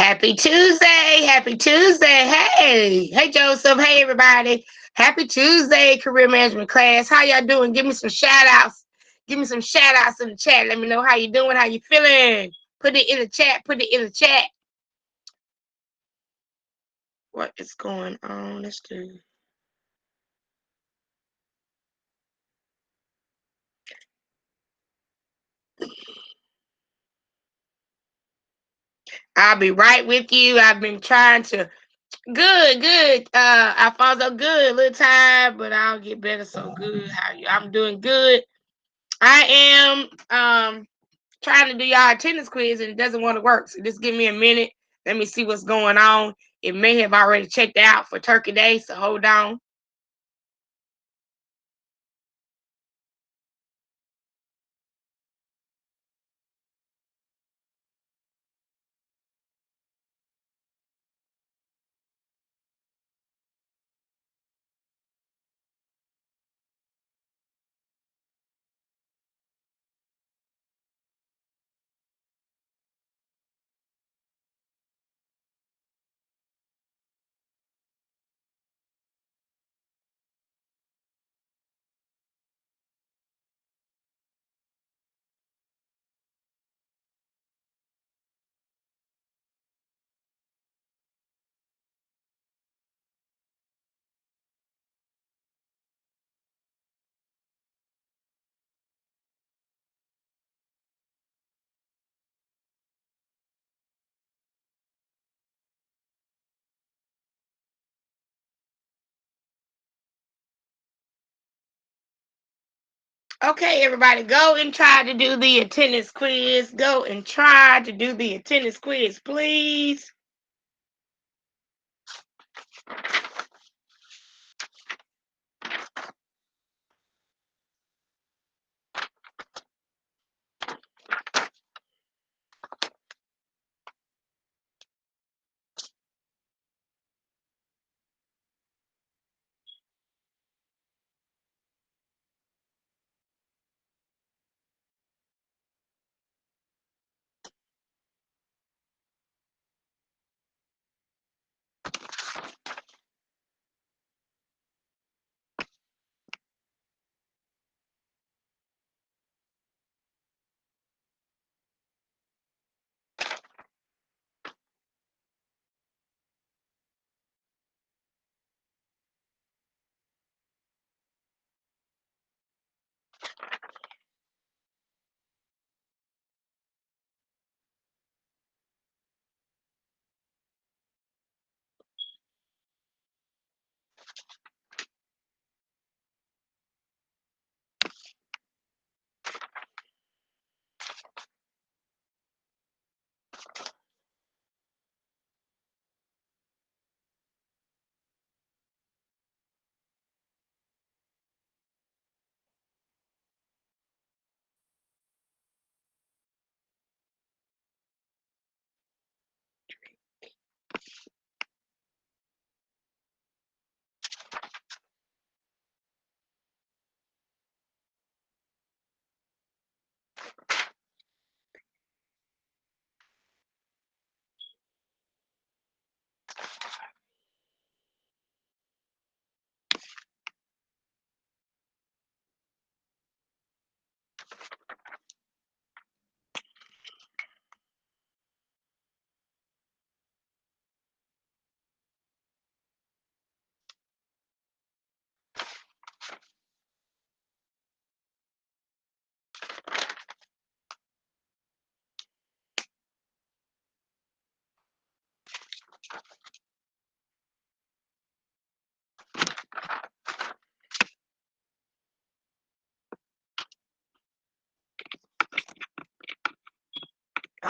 Happy Tuesday. Happy Tuesday. Hey, Joseph. Hey, everybody. Happy Tuesday, career management class. How y'all doing? Give me some shout outs. Give me some shout outs in the chat. Let me know how you doing, how you feeling. Put it in the chat. Put it in the chat. What is going on? Let's do. I'll be right with you. I've been trying to. Good. Alfonso, good. A little tired, but I'll get better. So good. How you? I'm doing good. I am trying to do y'all attendance quiz and it doesn't want to work. So just give me a minute. Let me see what's going on. It may have already checked out for Turkey Day, so hold on. Okay, everybody, go and try to do the attendance quiz. Go and try to do the attendance quiz, please.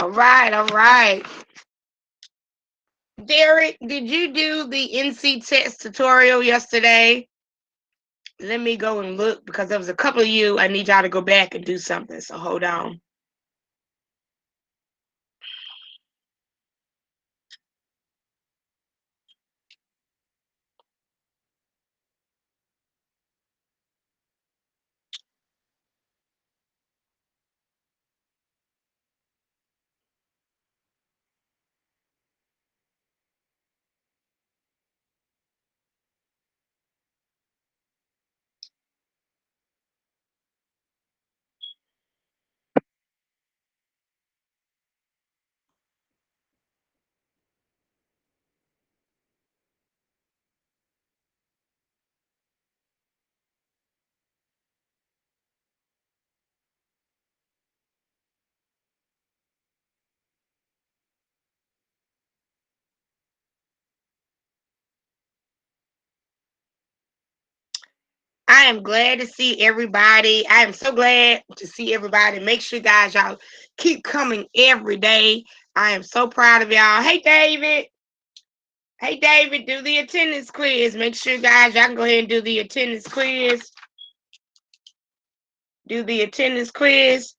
All right. Derek, did you do the NC test tutorial yesterday? Let me go and look because there was a couple of you. I need y'all to go back and do something. So hold on. I am glad to see everybody. I am so glad to see everybody. Make sure, guys, y'all keep coming every day. I am so proud of y'all. Hey, David. Hey, David, do the attendance quiz. Make sure, guys, y'all can go ahead and do the attendance quiz. Do the attendance quiz.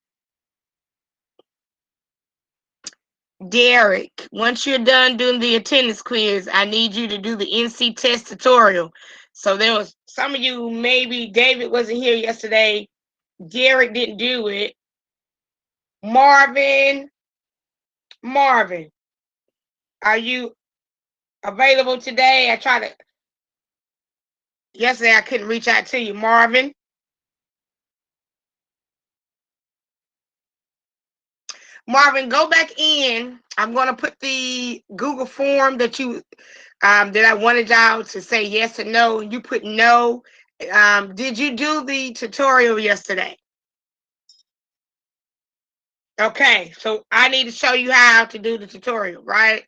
Derek, once you're done doing the attendance quiz, I need you to do the NC test tutorial. So there was some of you, maybe David wasn't here yesterday. Derek didn't do it. Marvin, are you available today? Yesterday I couldn't reach out to you. Marvin, go back in. I'm going to put the Google form that I wanted y'all to say yes or no. You put no. Did you do the tutorial yesterday? Okay, so I need to show you how to do the tutorial, right?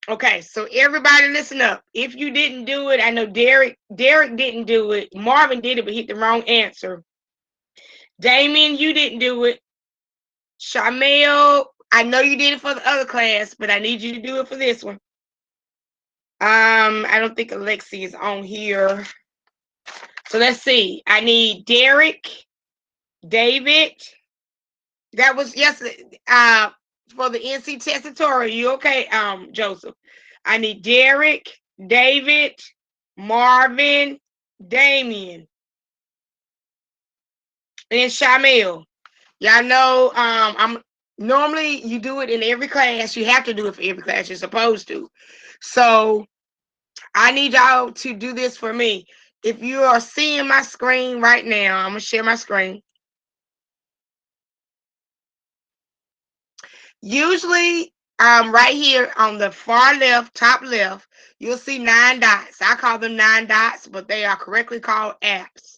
Okay, so everybody listen up. If you didn't do it, I know Derek didn't do it. Marvin did it, but hit the wrong answer. Damien, you didn't do it. Shamel, I know you did it for the other class, but I need you to do it for this one. I don't think Alexi is on here. So let's see. I need Derek, David. That was yesterday. For the NC test tutorial. You okay, Joseph? I need Derek, David, Marvin, Damien, and Shamil. Y'all know I'm normally you do it in every class. You have to do it for every class. You're supposed to. So I need y'all to do this for me. If you are seeing my screen right now, I'm gonna share my screen. Usually, right here on the far left, top left, you'll see 9 dots. I call them 9 dots, but they are correctly called apps.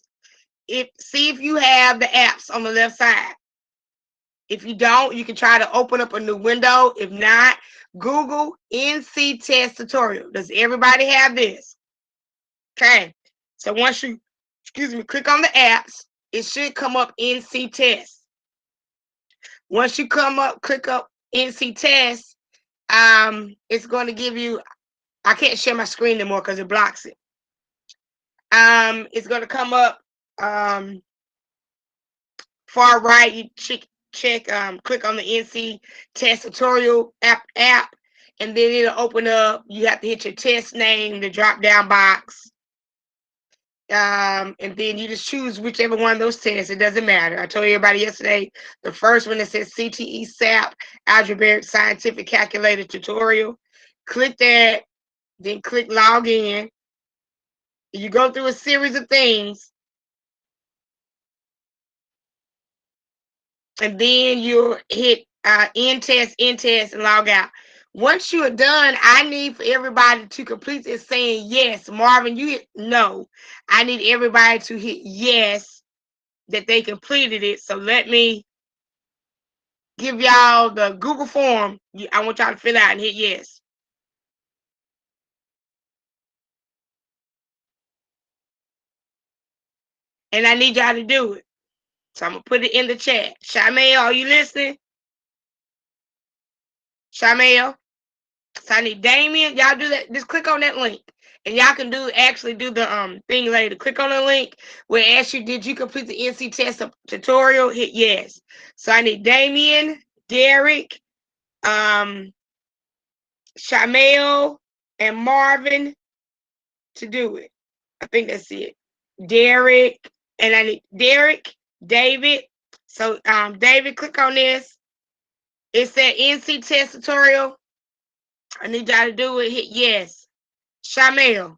See if you have the apps on the left side. If you don't, you can try to open up a new window. If not, Google NC test tutorial. Does everybody have this? Okay. So once you, click on the apps, it should come up NC test. Once you click up NC test, it's going to give you, I can't share my screen anymore because it blocks it. It's going to come up far right. You click on the NC test tutorial app, and then it'll open up. You have to hit your test name, the drop down box. And then you just choose whichever one of those tests. It doesn't matter. I told everybody yesterday, the first one that says CTE SAP Algebraic Scientific Calculator Tutorial. Click that, then click log in. You go through a series of things, and then you hit end test, and log out. Once you are done, I need for everybody to complete this saying yes. Marvin, you hit no. I need everybody to hit yes that they completed it. So let me give y'all the Google form. I want y'all to fill out and hit yes. And I need y'all to do it. So I'm going to put it in the chat. Shamel, are you listening? Shamel? So I need Damien. Y'all do that. Just click on that link. And y'all can actually do the thing later. Click on the link where it asks you, did you complete the NC test tutorial? Hit yes. So I need Damien, Derek, Shamel, and Marvin to do it. I think that's it. Derek, and I need Derek, David. So David, click on this. It said NC test tutorial. I need y'all to do it. Hit yes. Shamel.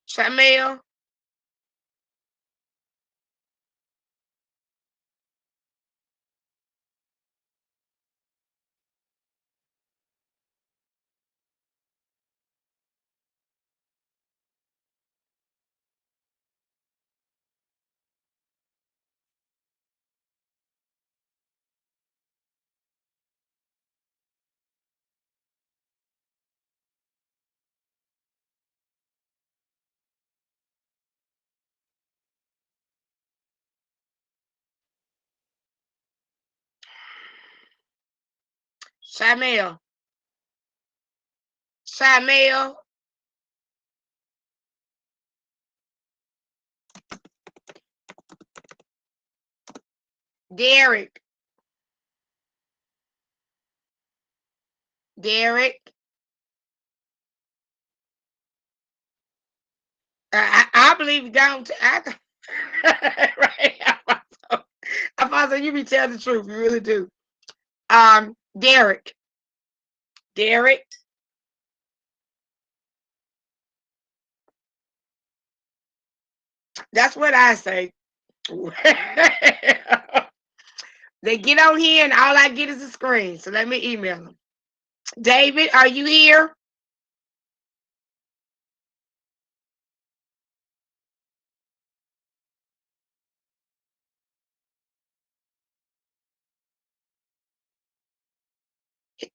Shamel. Shamel. Shamel. Derek. Derek. I believe you don't. Right. Alfonso, you be telling the truth. You really do. Derek. Derek. That's what I say. They get on here and all I get is a screen. So let me email them. David, are you here?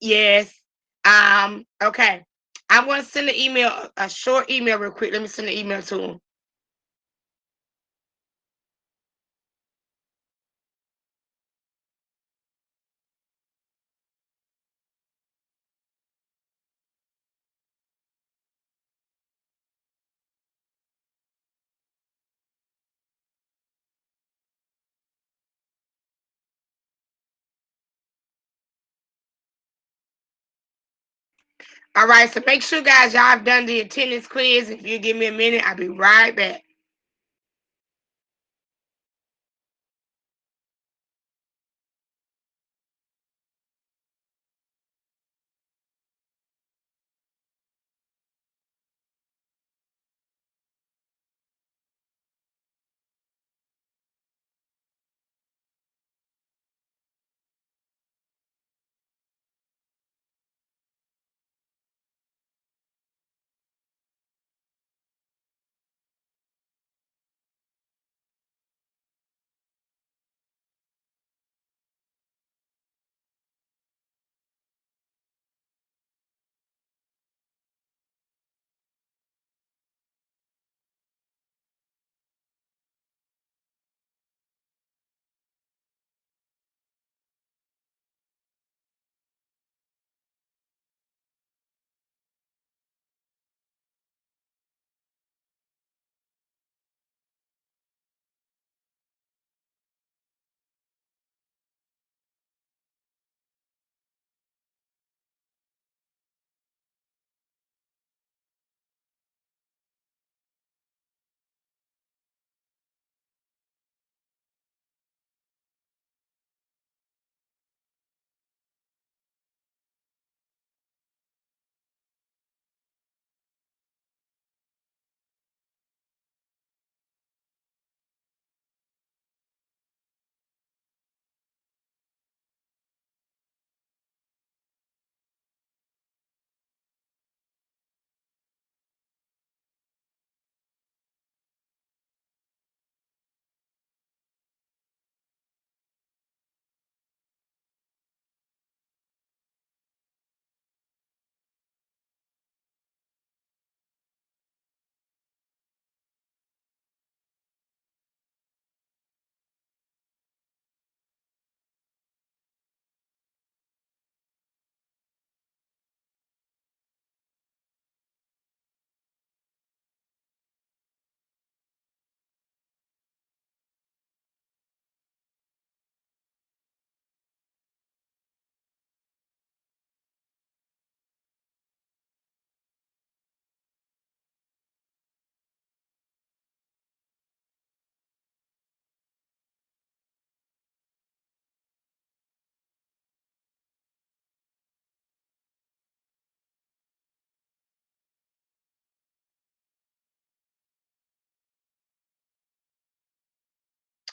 Yes. Okay. I'm going to send an email, a short email real quick. Let me send an email to him. All right. So make sure, guys, y'all have done the attendance quiz. If you give me a minute, I'll be right back.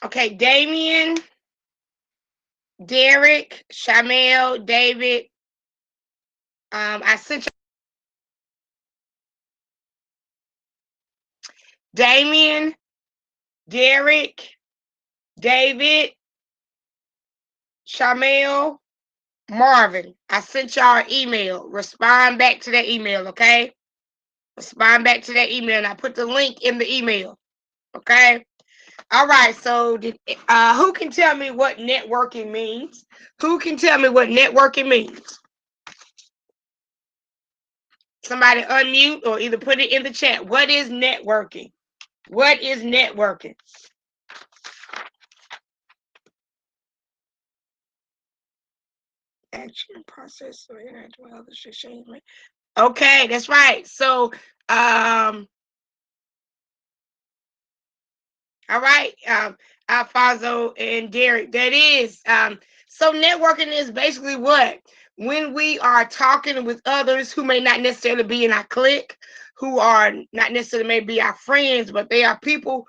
Okay, Damien, Derek, Shamel, David. I sent you Damien, Derek, David, Shamel, Marvin. I sent y'all an email. Respond back to that email, okay? Respond back to that email, and I put the link in the email, okay? All right. So, who can tell me what networking means? Who can tell me what networking means? Somebody unmute or either put it in the chat. What is networking? What is networking? Action process or interact with others to change. Okay, that's right. So, all right, Alfonso and Derek, that is. So networking is basically what? When we are talking with others who may not necessarily be in our clique, who are not necessarily maybe our friends, but they are people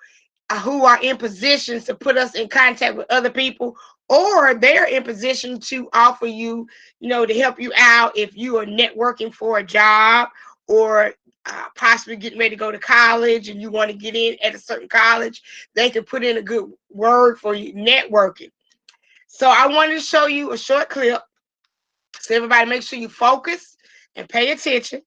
who are in positions to put us in contact with other people, or they're in position to offer you, to help you out if you are networking for a job, or possibly getting ready to go to college and you want to get in at a certain college. They can put in a good word for you, networking. So I wanted to show you a short clip. So everybody make sure you focus and pay attention.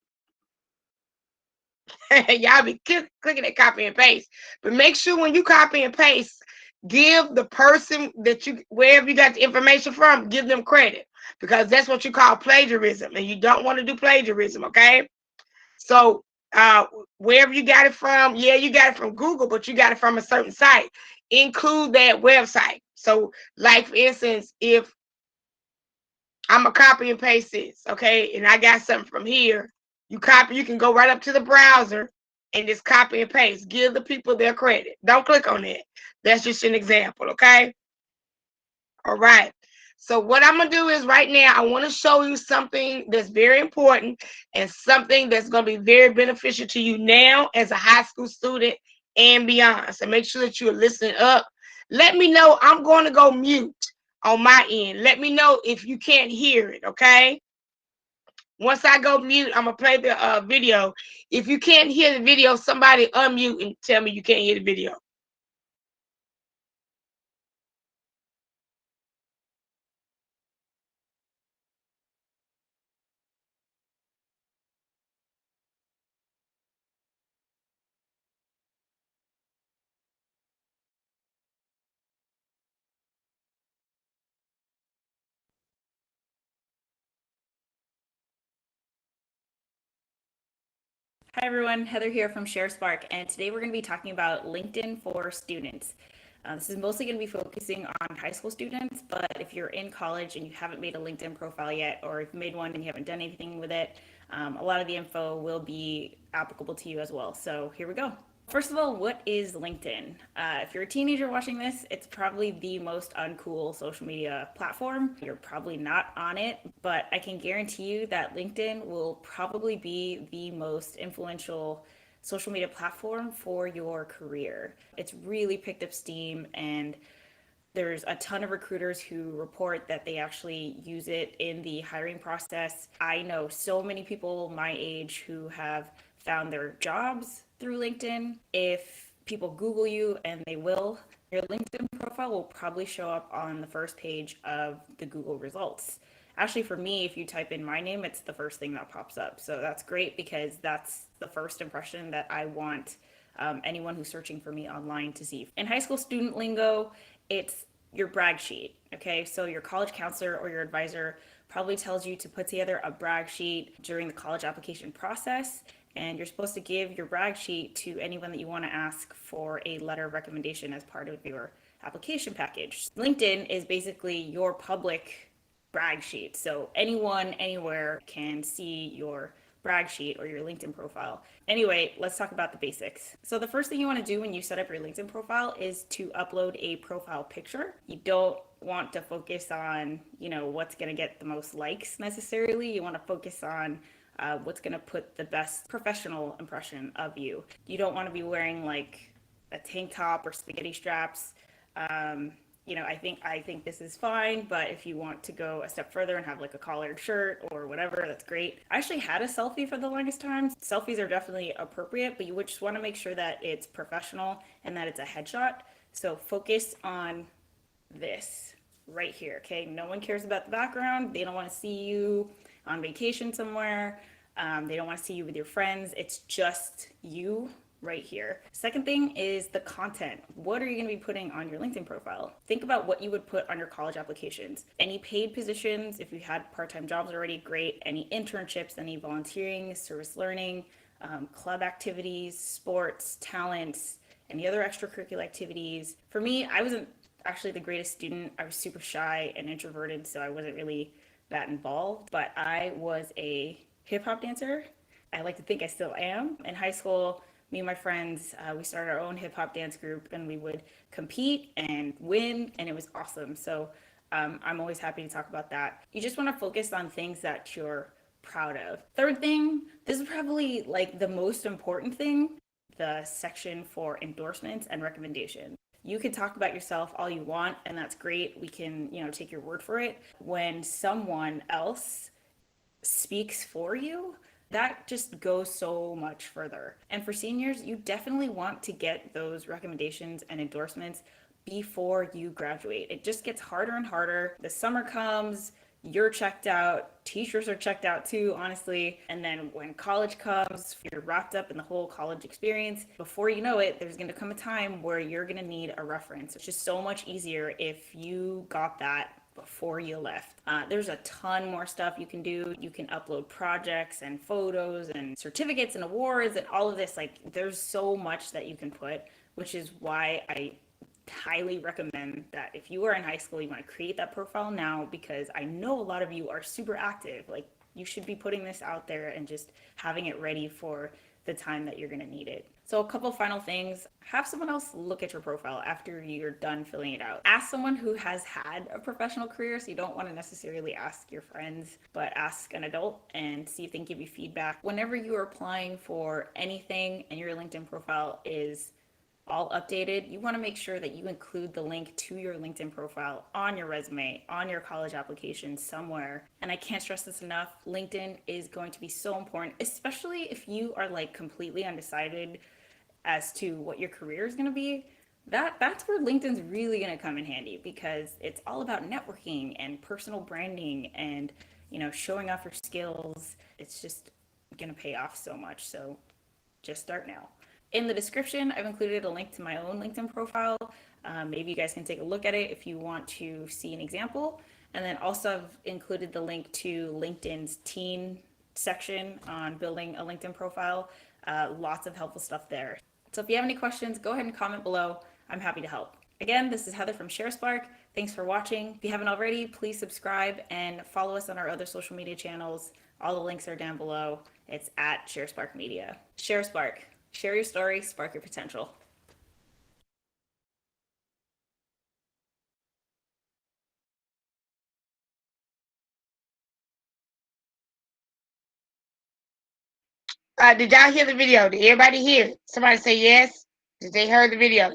Y'all be clicking that copy and paste. But make sure when you copy and paste, give the person that wherever you got the information from, give them credit. Because that's what you call plagiarism. And you don't want to do plagiarism, okay? So wherever you got it from, yeah, you got it from Google, but you got it from a certain site. Include that website. So, like for instance, if I'm a copy and paste this, okay, and I got something from here, you can go right up to the browser and just copy and paste. Give the people their credit. Don't click on it. That's just an example, okay? All right. So what I'm going to do is right now, I want to show you something that's very important and something that's going to be very beneficial to you now as a high school student and beyond. So make sure that you're listening up. Let me know. I'm going to go mute on my end. Let me know if you can't hear it, okay? Once I go mute, I'm going to play the video. If you can't hear the video, somebody unmute and tell me you can't hear the video. Hi everyone, Heather here from ShareSpark, and today we're going to be talking about LinkedIn for students. This is mostly going to be focusing on high school students, but if you're in college and you haven't made a LinkedIn profile yet, or if you made one and you haven't done anything with it, a lot of the info will be applicable to you as well. So here we go. First of all, what is LinkedIn? If you're a teenager watching this, it's probably the most uncool social media platform. You're probably not on it, but I can guarantee you that LinkedIn will probably be the most influential social media platform for your career. It's really picked up steam, and there's a ton of recruiters who report that they actually use it in the hiring process. I know so many people my age who have found their jobs through LinkedIn. If people Google you, and they will, your LinkedIn profile will probably show up on the first page of the Google results. Actually, for me, if you type in my name, it's the first thing that pops up. So that's great because that's the first impression that I want anyone who's searching for me online to see. In high school student lingo, it's your brag sheet. Okay, so your college counselor or your advisor probably tells you to put together a brag sheet during the college application process, and you're supposed to give your brag sheet to anyone that you want to ask for a letter of recommendation as part of your application package. LinkedIn is basically your public brag sheet, so anyone anywhere can see your brag sheet or your LinkedIn profile. Anyway, let's talk about the basics. So the first thing you want to do when you set up your LinkedIn profile is to upload a profile picture. You don't want to focus on, what's going to get the most likes necessarily. You want to focus on what's going to put the best professional impression of you. You don't want to be wearing like a tank top or spaghetti straps. I think this is fine, but if you want to go a step further and have like a collared shirt or whatever, that's great. I actually had a selfie for the longest time. Selfies are definitely appropriate, but you just want to make sure that it's professional and that it's a headshot. So focus on this right here, okay? No one cares about the background. They don't want to see you on vacation somewhere. They don't want to see you with your friends. It's just you right here. Second thing is the content. What are you going to be putting on your LinkedIn profile? Think about what you would put on your college applications. Any paid positions, if you had part-time jobs already, great. Any internships, any volunteering, service learning, club activities, sports, talents, any other extracurricular activities. For me, I wasn't actually the greatest student. I was super shy and introverted, so I wasn't really that involved. But I was a hip hop dancer. I like to think I still am. In high school, me and my friends, we started our own hip hop dance group, and we would compete and win, and it was awesome. So I'm always happy to talk about that. You just want to focus on things that you're proud of. Third thing, this is probably like the most important thing, the section for endorsements and recommendations. You can talk about yourself all you want, and that's great. We can, take your word for it. When someone else speaks for you, that just goes so much further. And for seniors, you definitely want to get those recommendations and endorsements before you graduate. It just gets harder and harder. The summer comes, you're checked out, teachers are checked out too, honestly. And then when college comes, you're wrapped up in the whole college experience. Before you know it, there's going to come a time where you're going to need a reference. It's just so much easier if you got that before you left. There's a ton more stuff you can do. You can upload projects and photos and certificates and awards and all of this. Like, there's so much that you can put, which is why I highly recommend that if you are in high school, you want to create that profile now, because I know a lot of you are super active. Like, you should be putting this out there and just having it ready for the time that you're going to need it. So a couple final things. Have someone else look at your profile after you're done filling it out. Ask someone who has had a professional career, so you don't want to necessarily ask your friends, but ask an adult and see if they can give you feedback. Whenever you are applying for anything and your LinkedIn profile is all updated, you want to make sure that you include the link to your LinkedIn profile on your resume, on your college application somewhere. And I can't stress this enough, LinkedIn is going to be so important, especially if you are like completely undecided as to what your career is going to be. That's where LinkedIn's really going to come in handy, because it's all about networking and personal branding and, showing off your skills. It's just going to pay off so much. So just start now. In the description, I've included a link to my own LinkedIn profile. Maybe you guys can take a look at it if you want to see an example. And then also I've included the link to LinkedIn's teen section on building a LinkedIn profile. Lots of helpful stuff there. So if you have any questions, go ahead and comment below. I'm happy to help. Again, this is Heather from ShareSpark. Thanks for watching. If you haven't already, please subscribe and follow us on our other social media channels. All the links are down below. It's at ShareSpark Media. ShareSpark. Share your story, spark your potential. Did y'all hear the video? Did everybody hear it? Somebody say yes. Did they hear the video?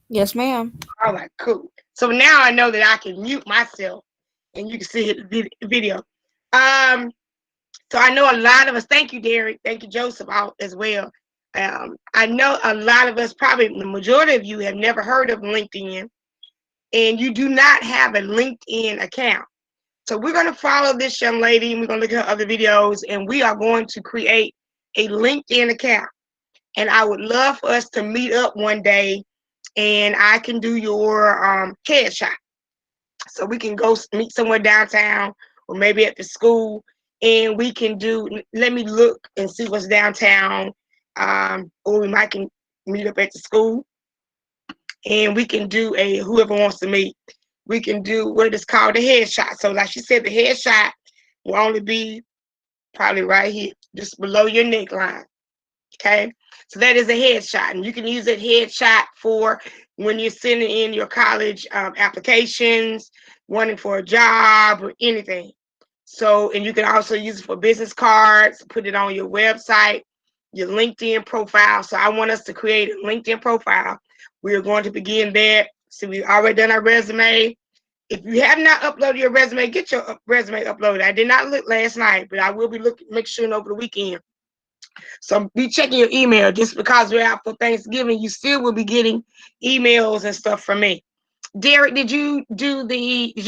Yes, ma'am. All right, cool. So now I know that I can mute myself and you can see the video. So I know a lot of us, thank you, Derek, thank you, Joseph, out as well. I know a lot of us, probably the majority of you, have never heard of LinkedIn, and you do not have a LinkedIn account. So we're going to follow this young lady, and we're going to look at her other videos, and we are going to create a LinkedIn account. And I would love for us to meet up one day, and I can do your headshot. So we can go meet somewhere downtown or maybe at the school, and we can do, let me look and see what's downtown, or we might can meet up at the school, and we can do whoever wants to meet, we can do what is called a headshot. So like she said, the headshot will only be probably right here, just below your neckline. Okay, so that is a headshot, and you can use that headshot for when you're sending in your college applications, wanting for a job or anything. So, and you can also use it for business cards, put it on your website, your LinkedIn profile. So I want us to create a LinkedIn profile. We are going to begin that. So we've already done our resume. If you have not uploaded your resume, get your resume uploaded. I did not look last night, but I will be looking, make sure over the weekend. So be checking your email. Just because we're out for Thanksgiving, you still will be getting emails and stuff from me. Derek, did you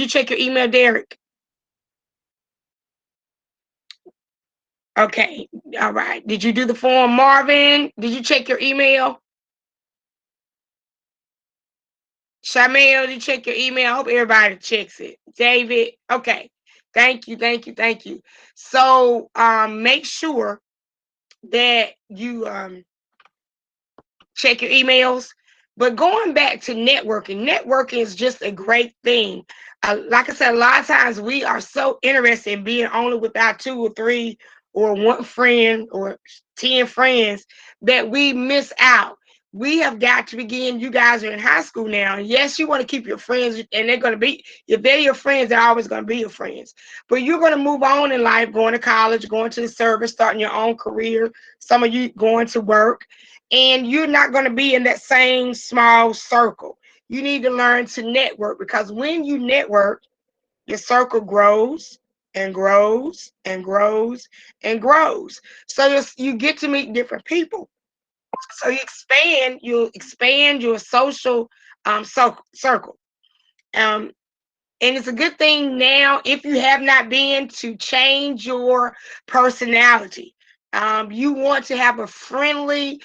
check your email, Derek? Okay. All right. Did you do the form, Marvin? Did you check your email? Shamel, did you check your email? I hope everybody checks it. David. Okay. Thank you. Thank you. Thank you. So make sure that you check your emails. But going back to networking is just a great thing. Like I said, a lot of times we are so interested in being only with our 2 or 3 or one friend or 10 friends that we miss out. We have got to begin. You guys are in high school now. Yes, you want to keep your friends, and they're going to be, if they're your friends, they're always going to be your friends. But you're going to move on in life, going to college, going to the service, starting your own career. Some of you going to work, and you're not going to be in that same small circle. You need to learn to network, because when you network, your circle grows and grows and grows and grows. So you get to meet different people. So you expand your social circle. Um, and it's a good thing now, if you have not been, to change your personality. You want to have a friendly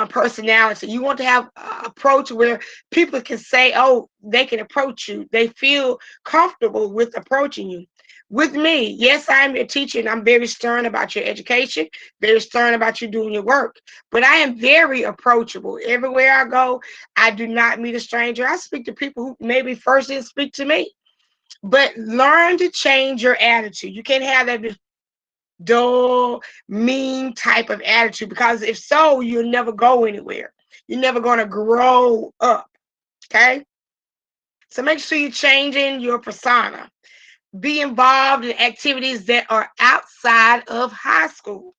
personality. You want to have an approach where people can say, oh, they can approach you. They feel comfortable with approaching you. With me, yes, I'm your teacher, and I'm very stern about your education, very stern about you doing your work. But I am very approachable. Everywhere I go, I do not meet a stranger. I speak to people who maybe first didn't speak to me. But learn to change your attitude. You can't have that dull, mean type of attitude, because if so, you'll never go anywhere. You're never going to grow up. Okay? So make sure you're changing your persona. Be involved in activities that are outside of high school.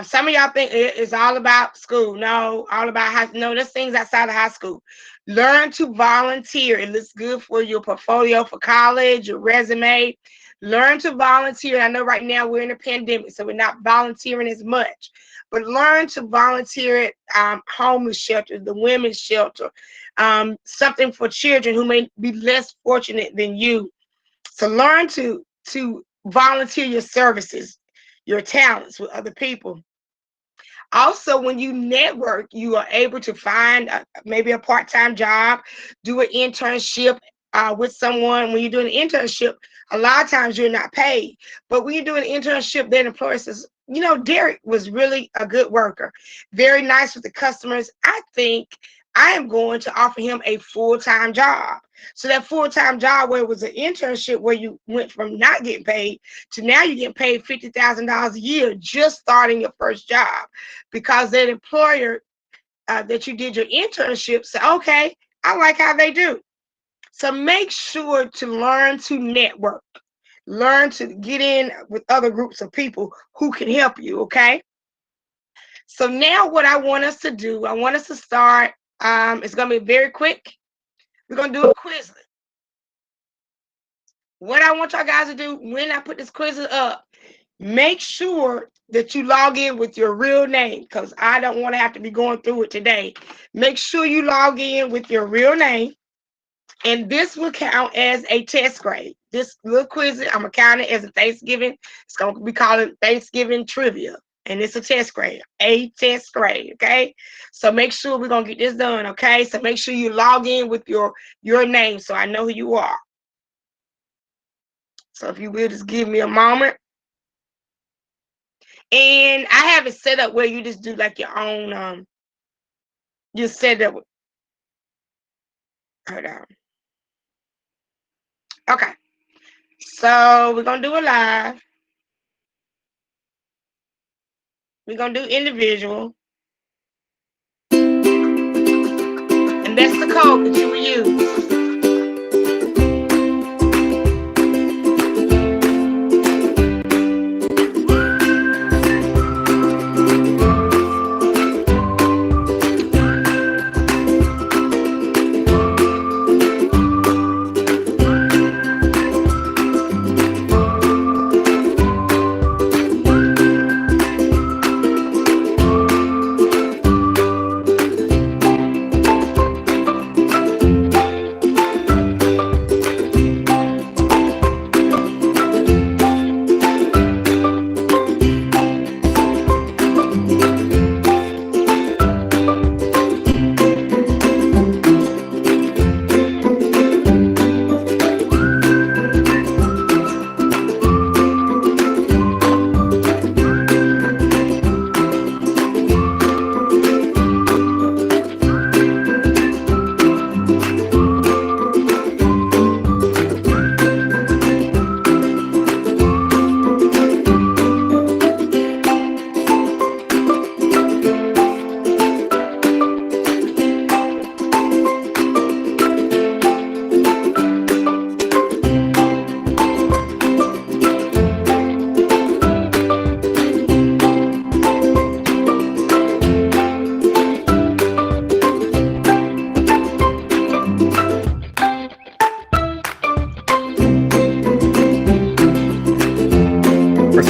Some of y'all think it's all about school. No, all about high. No, there's things outside of high school. Learn to volunteer. It looks good for your portfolio for college, your resume. Learn to volunteer. I know right now we're in a pandemic, so we're not volunteering as much. But learn to volunteer at homeless shelters, the women's shelter, something for children who may be less fortunate than you. So learn to volunteer your services, your talents with other people. Also, when you network, you are able to find maybe a part-time job, do an internship with someone. When you do an internship, a lot of times you're not paid. But when you do an internship, that employer says, you know, Derek was really a good worker, very nice with the customers. I think I am going to offer him a full-time job. So that full-time job, where it was an internship where you went from not getting paid to now you're getting paid $50,000 a year just starting your first job, because that employer that you did your internship said, okay, I like how they do. So make sure to learn to network. Learn to get in with other groups of people who can help you, okay? So now what I want us to do, I want us to start, it's going to be very quick. We're going to do a quiz. What I want y'all guys to do when I put this quiz up, make sure that you log in with your real name, because I don't want to have to be going through it today. Make sure you log in with your real name, and this will count as a test grade. This little quiz, I'm going to count it as a Thanksgiving. It's going to be called Thanksgiving Trivia, and it's a test grade, okay? So make sure we're going to get this done, okay? So make sure you log in with your name so I know who you are. So if you will, just give me a moment. And I have it set up where you just do like your own, you set up. Hold on. Okay. So we're going to do a live. We're going to do individual. And that's the code that you will use.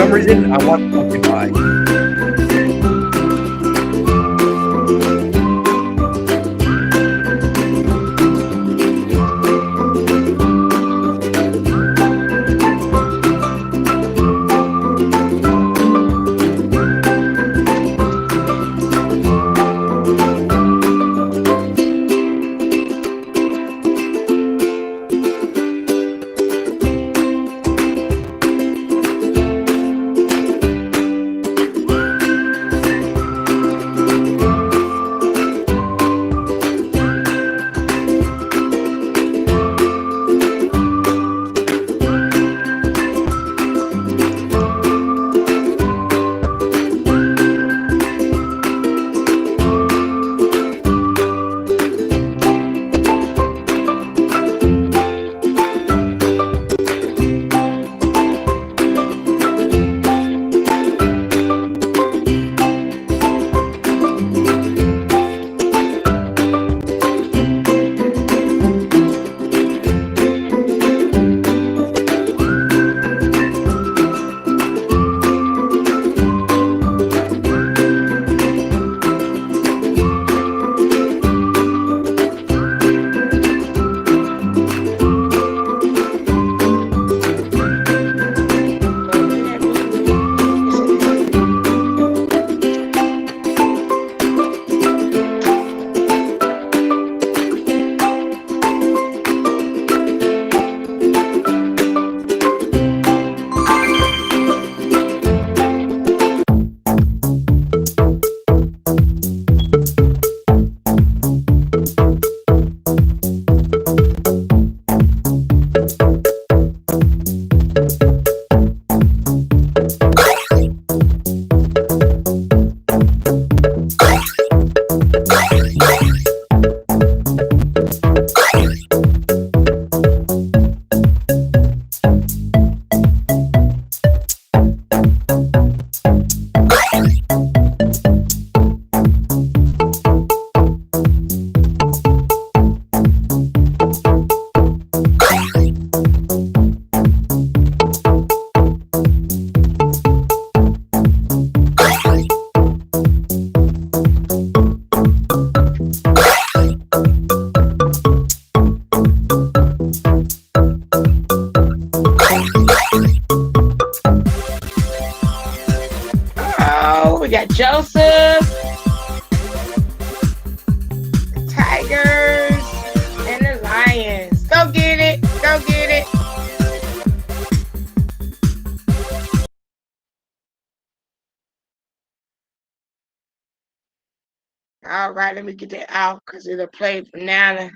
some reason, I want pumpkin pie. Oh, we got Joseph, the Tigers, and the Lions. Go get it. Go get it. All right, let me get that out because it'll play from now to.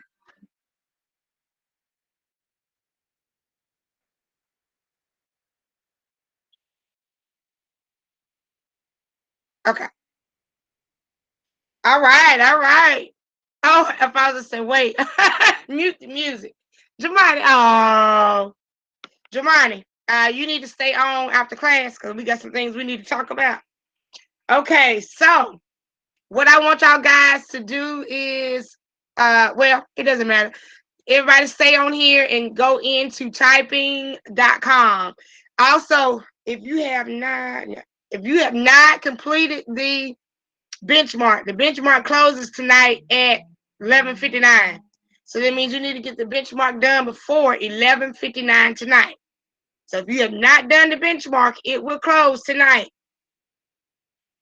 Okay. All right. All right. Oh, if I was to say, wait, mute the music. Jamani, oh, Jamani, you need to stay on after class because we got some things we need to talk about. Okay, so what I want y'all guys to do is, well, it doesn't matter. Everybody stay on here and go into typing.com. Also, if you have not completed the benchmark closes tonight at 11:59. So that means you need to get the benchmark done before 11:59 tonight. So if you have not done the benchmark, it will close tonight.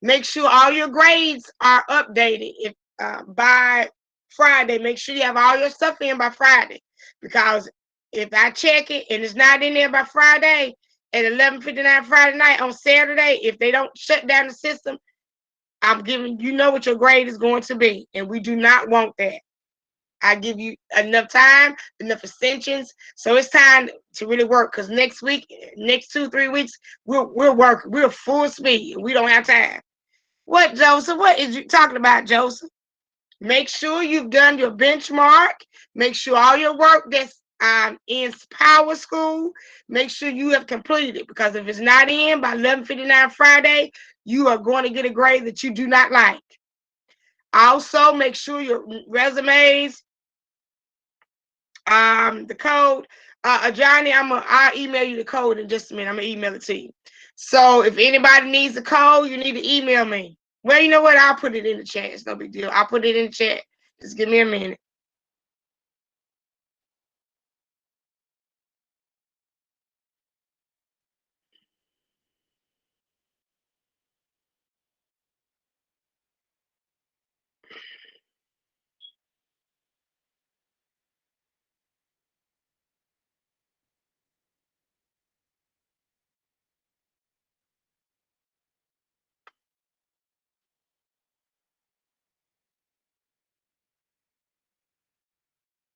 Make sure all your grades are updated. If by Friday, make sure you have all your stuff in by Friday. Because if I check it and it's not in there by Friday at 11:59 Friday night on Saturday, if they don't shut down the system, I'm giving you know what your grade is going to be, and we do not want that. I give you enough time, enough extensions, so it's time to really work. Because next week, next 2-3 weeks, we'll work. We're full speed. We don't have time. What, Joseph? What is you talking about, Joseph? Make sure you've done your benchmark. Make sure all your work that's in Power School, make sure you have completed it. Because if it's not in by 11:59 Friday, you are going to get a grade that you do not like. Also, make sure your resumes, the code, Johnny, I'll email you the code in just a minute. I'm gonna email it to you. So if anybody needs a code, you need to email me. Well, you know what? I'll put it in the chat. It's no big deal. I'll put it in the chat. Just give me a minute.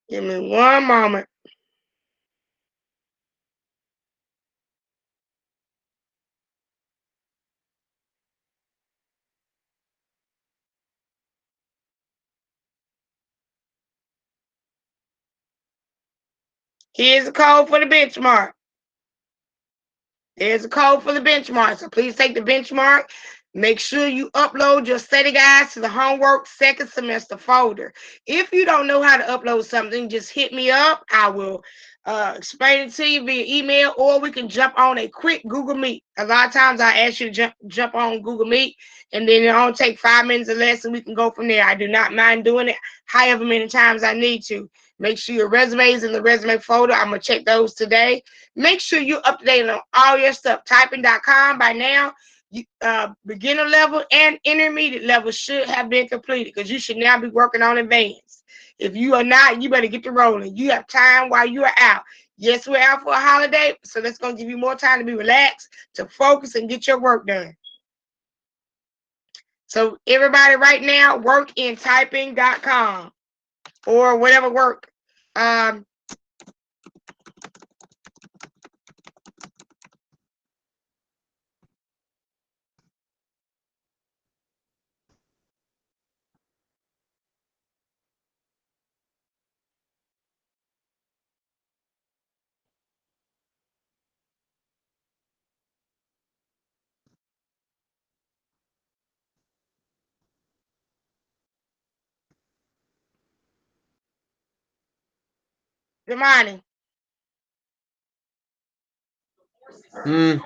Give me one moment. Here's the code for the benchmark. There's a code for the benchmark. So please take the benchmark. Make sure you upload your study guides to the homework second semester folder. If you don't know how to upload something, just hit me up. I will explain it to you via email, or we can jump on a quick Google Meet. A lot of times I ask you to jump on Google Meet, and then it'll only take 5 minutes or less, and we can go from there. I do not mind doing it however many times I need to. Make sure your resume is in the resume folder. I'm going to check those today. Make sure you're up to date on all your stuff. Typing.com by now. Beginner level and intermediate level should have been completed, because you should now be working on advanced. If you are not, you better get to rolling. You have time while you are out. Yes, we're out for a holiday, so that's going to give you more time to be relaxed, to focus, and get your work done. So everybody right now, work in typing.com or whatever work. Good morning. Mm.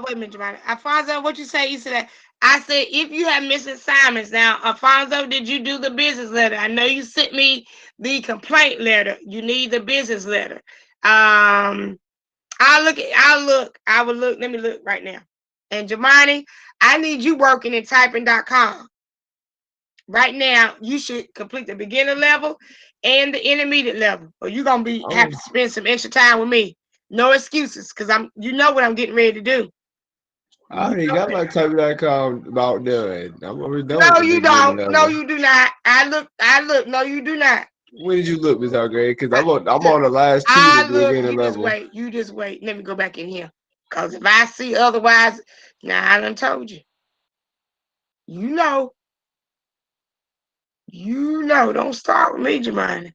Wait a minute, Jamani. Alfonso, what you say? You said that. I said if you have missed assignments. Now, Alfonso, did you do the business letter? I know you sent me the complaint letter. You need the business letter. I will look. Let me look right now. And Jamani, I need you working in typing.com. Right now, you should complete the beginner level and the intermediate level, or you're gonna have to spend some extra time with me. No excuses, because you know what I'm getting ready to do. I already got my typing.com about done. I'm already done No, with the you beginning don't. No, level. you do not. I look. No, you do not. When did you look, Miss Algrade? Because I'm on the last two I of the look. beginning You just level. wait. You just wait. Let me go back in here. Because if I see otherwise, now I done told you. You know. You know. Don't start with me, Jemima.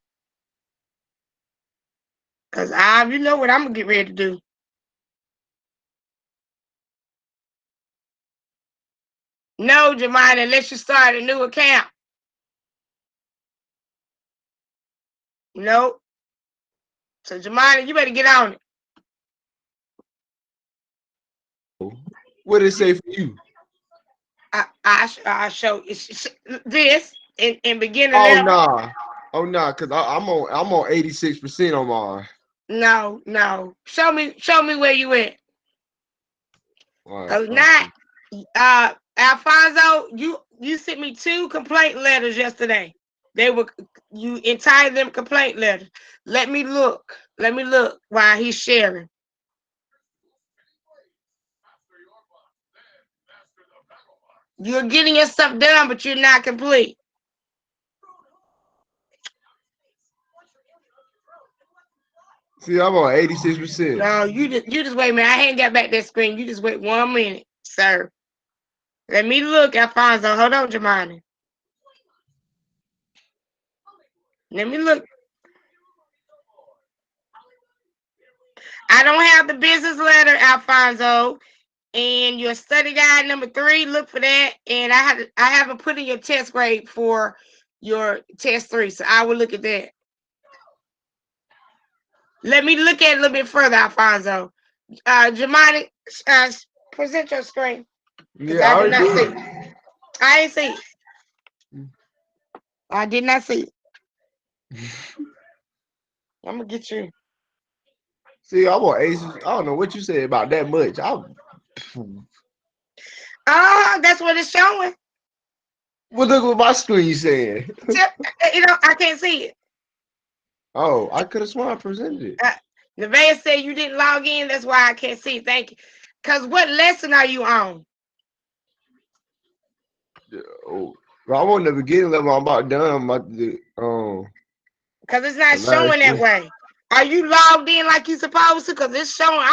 Because you know what I'm going to get ready to do. No, Jemima, unless you start a new account. Nope. So, Jemima, you better get on it. What did it say for you? I show this in beginner Oh level. nah. Oh nah, because I'm on 86% on mine. No. Show me where you at. Right, Cause not Alfonso, you sent me 2 complaint letters yesterday. You entitled them complaint letters. Let me look while he's sharing. You're getting your stuff done, but you're not complete. See, I'm on 86%. No, you just wait a minute. I ain't got back that screen. You just wait 1 minute, sir. Let me look, Alfonso. Hold on, Jemima. Let me look. I don't have the business letter, Alfonso. And your study guide number 3, look for that. And I haven't put in your test grade for your test 3, so I will look at that. Let me look at it a little bit further, Alfonso. Jamani, present your screen. Because Yeah, I I did already not see did. it. I ain't see it. I did not see it. I'm gonna get you. See, I'm on Aces. I don't know what you said about that much. That's what it's showing. Well, look what my screen saying. I can't see it. Oh, I could have sworn I presented it. Nevaeh said you didn't log in. That's why I can't see it. Thank you. Because what lesson are you on? Oh, well, I'm on the beginning level. I'm about done. I'm about to Because it's not the last showing that one. way. Are you logged in like you supposed to? Because it's showing.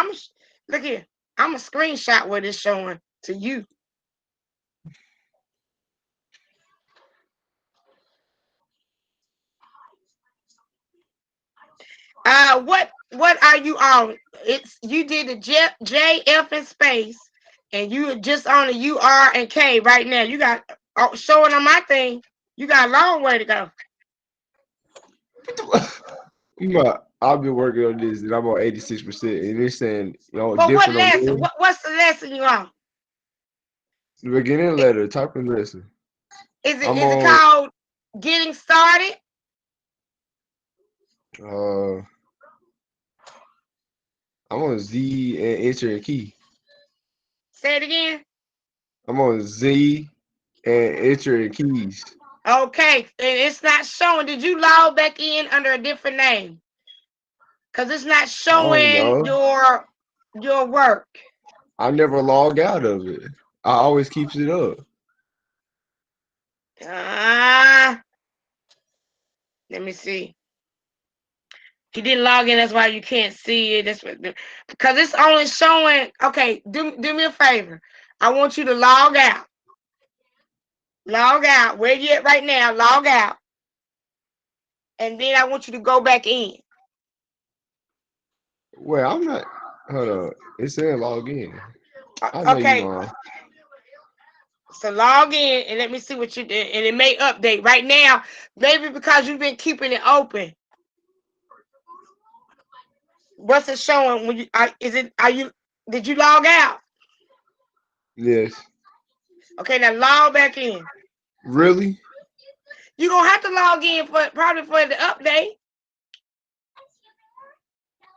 Look here. I'm a screenshot what it's showing to you. What are you on? It's you did the J, F, and space, and you are just on the U, R, and K right now. You got showing on my thing. You got a long way to go. I've been working on this, and I'm on 86%, and it's saying But what different on lesson? there. What's the lesson you on? The beginning letter, typing lesson. Is it called getting started? I'm on Z and enter and key. Say it again. I'm on Z and enter and keys. Okay, and it's not showing. Did you log back in under a different name? Because it's not I don't showing know. your work. I never log out of it. I always keeps it up. Let me see. He didn't log in. That's why you can't see it. That's what because it's only showing. Okay, do me a favor. I want you to log out. Log out. Where you at right now? Log out. And then I want you to go back in. Well, I'm not. Hold on. It's saying log in. I know you Okay. lying. So log in and let me see what you did. And it may update right now. Maybe because you've been keeping it open. What's it showing when you did you log out? Yes. Okay, now log back in. Really? You're gonna have to log in probably for the update.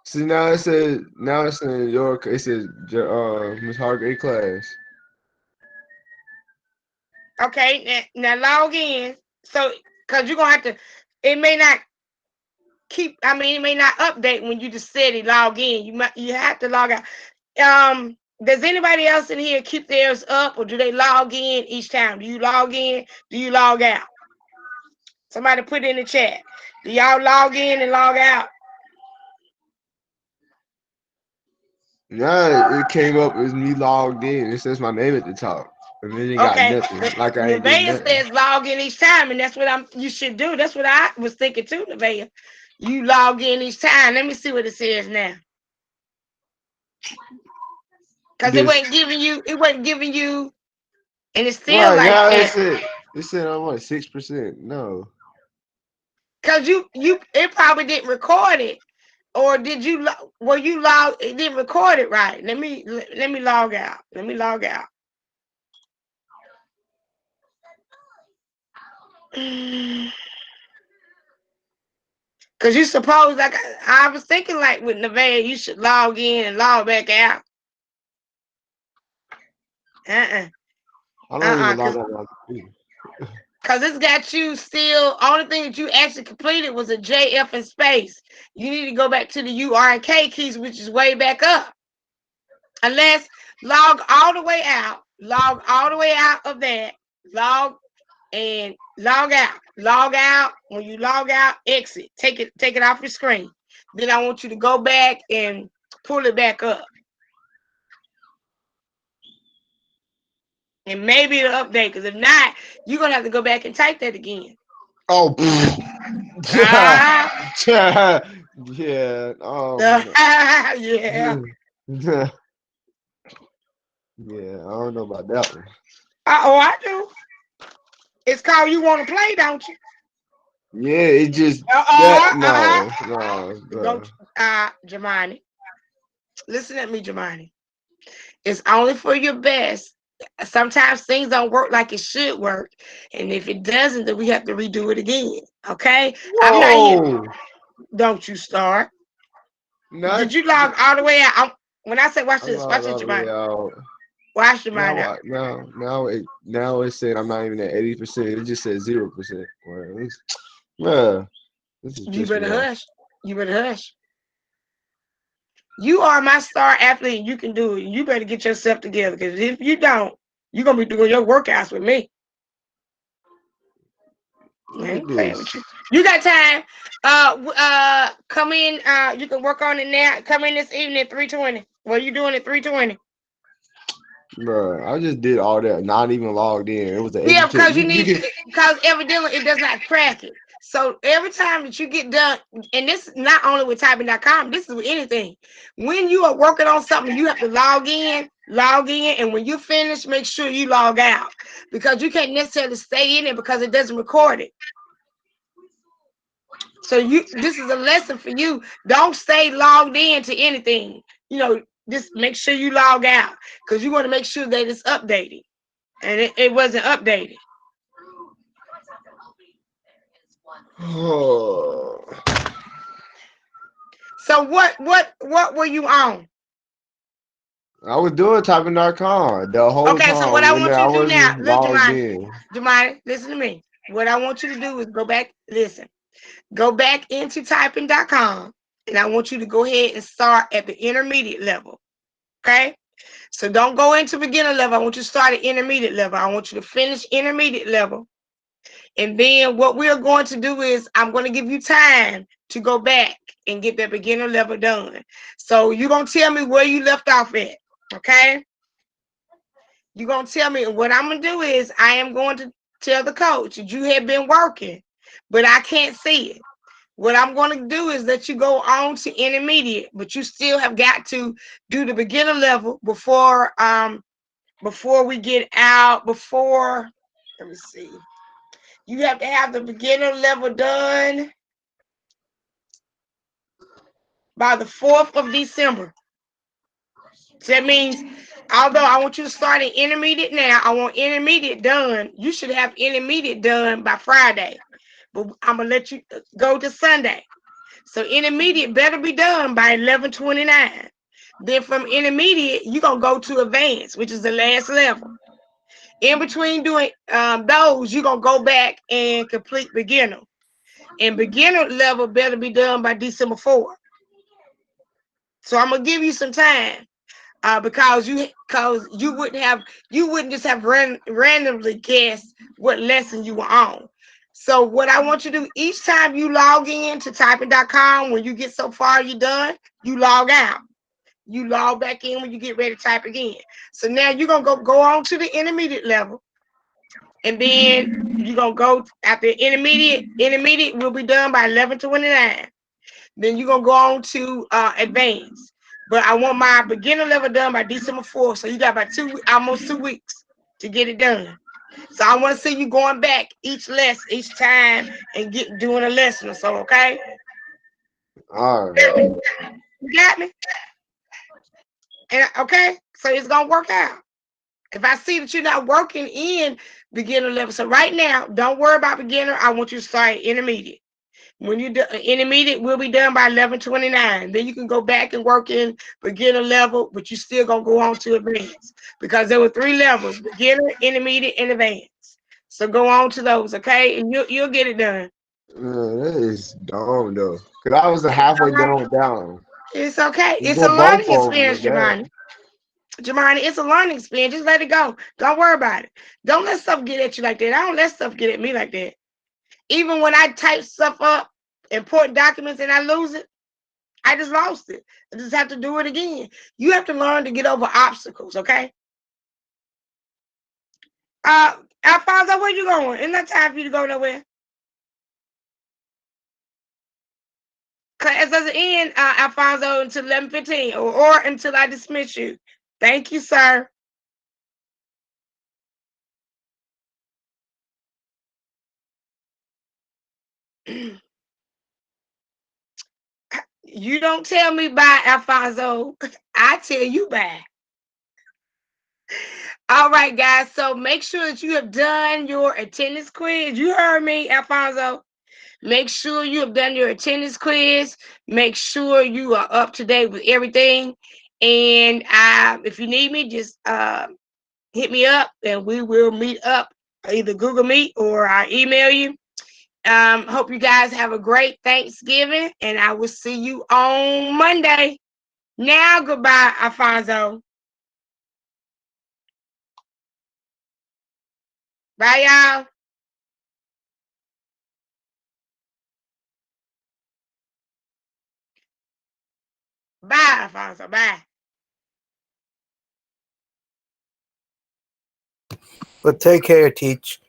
See, now it says it says Miss Hargrave class. Okay, now log in. So because you're gonna have to, it may not it may not update when you just said it log in. You have to log out. Does anybody else in here keep theirs up or do they log in each time? Do you log in? Do you log out? Somebody put it in the chat. Do y'all log in and log out? Now it came up as me logged in. It says my name at the top. And it ain't got Okay. nothing. Like I ain't did Nevaeh nothing. says log in each time, and that's what you should do. That's what I was thinking too, Nevaeh. You log in each time. Let me see what it says now. Because it wasn't giving you, and it's still Right like now that. it said I'm like 6%. No. Because it probably didn't record it. Or did you it didn't record it right. Let me log out. Let me log out. Cause you suppose like I was thinking like with Nevaeh, you should log in and log back out. I don't even log out my computer. Cause it's got you still. Only thing that you actually completed was a J, F, and space. You need to go back to the U, R, and K keys, which is way back up. Unless log all the way out. Log all the way out of that. Log and log out. Log out. When you log out, exit. Take it off your screen. Then I want you to go back and pull it back up. And maybe it'll update. Because if not, you're gonna have to go back and type that again. Oh, yeah. Yeah. Yeah. Yeah, I don't know about that one. I do. It's called You Want to Play, don't you? Yeah, it just no. Don't. Jemani, listen at me, Jemani. It's only for your best. Sometimes things don't work like it should work. And if it doesn't, then we have to redo it again. Okay? I'm not here. Whoa. Don't you start. Not. Did you log all the way out? When I say watch I'm this, not watch this, all the way Jemani. out. Watch your Now mind out. what? Now it said I'm not even at 80%. It just said 0%. Man, this is You pissing better me off. hush. You better hush. You are my star athlete. You can do it. You better get yourself together, because if you don't, you're gonna be doing your workouts with me. I Look ain't at playing this. with you. You got time. Come in. You can work on it now. Come in this evening at 3:20. What are you doing at 3:20? Bro, I just did all that, not even logged in. It was the Yeah, educate. because you You need, can, because evidently it does not track it. So every time that you get done, and this is not only with typing.com, this is with anything. When you are working on something, you have to log in, and when you finish, make sure you log out, because you can't necessarily stay in it because it doesn't record it. So this is a lesson for you. Don't stay logged in to anything. Just make sure you log out, because you want to make sure that it's updated, and it wasn't updated. oh, So what were you on? I was doing typing.com the whole Okay, so what time, I and want I you to do now, wasn't look, logged Jamani, in. listen to me. What I want you to do is go back, listen, go back into typing.com, and I want you to go ahead and start at the intermediate level. Okay? So don't go into beginner level. I want you to start at intermediate level. I want you to finish intermediate level. And then what we're going to do is I'm going to give you time to go back and get that beginner level done. So you're going to tell me where you left off at. Okay? You're going to tell me. What I'm going to do is I am going to tell the coach that you have been working, but I can't see it. What I'm going to do is let you go on to intermediate, but you still have got to do the beginner level before we get out. Let me see. You have to have the beginner level done by the 4th of December. So that means, although I want you to start in intermediate now, I want intermediate done. You should have intermediate done by Friday, but I'm gonna let you go to Sunday. So intermediate better be done by 11/29. Then from intermediate, you're gonna go to advanced, which is the last level. In between doing those, you're gonna go back and complete beginner. And beginner level better be done by December 4th. So I'm gonna give you some time. Because you wouldn't just have randomly guessed what lesson you were on. So what I want you to do, each time you log in to typing.com, when you get so far you're done, you log out. You log back in when you get ready to type again. So now you're gonna go on to the intermediate level, and then you're gonna go after intermediate. Intermediate will be done by 11/29. Then you're gonna go on to advanced. But I want my beginner level done by December 4th. So you got about almost 2 weeks to get it done. So I want to see you going back each time and doing a lesson or so, okay? All right. You got me? And okay, so it's gonna work out. If I see that you're not working in beginner level, so right now, don't worry about beginner. I want you to start intermediate. When you do intermediate, will be done by 11/29. Then you can go back and work in beginner level, but you still gonna go on to advanced, because there were 3 levels: beginner, intermediate, and advanced. So go on to those, okay? And you'll get it done. Man, that is dumb though. Cause I was halfway down. It's okay. You It's a go both learning of them experience, with that. Jamani. Jamani, it's a learning experience. Just let it go. Don't worry about it. Don't let stuff get at you like that. I don't let stuff get at me like that. Even when I type stuff up, important documents, and I lose it, I just lost it. I just have to do it again. You have to learn to get over obstacles, okay? Alfonso, where you going? It's not time for you to go nowhere. Class doesn't end, Alfonso, until 11:15 or until I dismiss you. Thank you, sir. You don't tell me bye, Alfonso. I tell you bye. All right, guys. So make sure that you have done your attendance quiz. You heard me, Alfonso. Make sure you have done your attendance quiz. Make sure you are up to date with everything. And if you need me, just hit me up and we will meet up, either Google Meet or I email you. Hope you guys have a great Thanksgiving, and I will see you on Monday. Now, goodbye, Alfonso. Bye, y'all. Bye, Alfonso. Bye. But take care, Teach.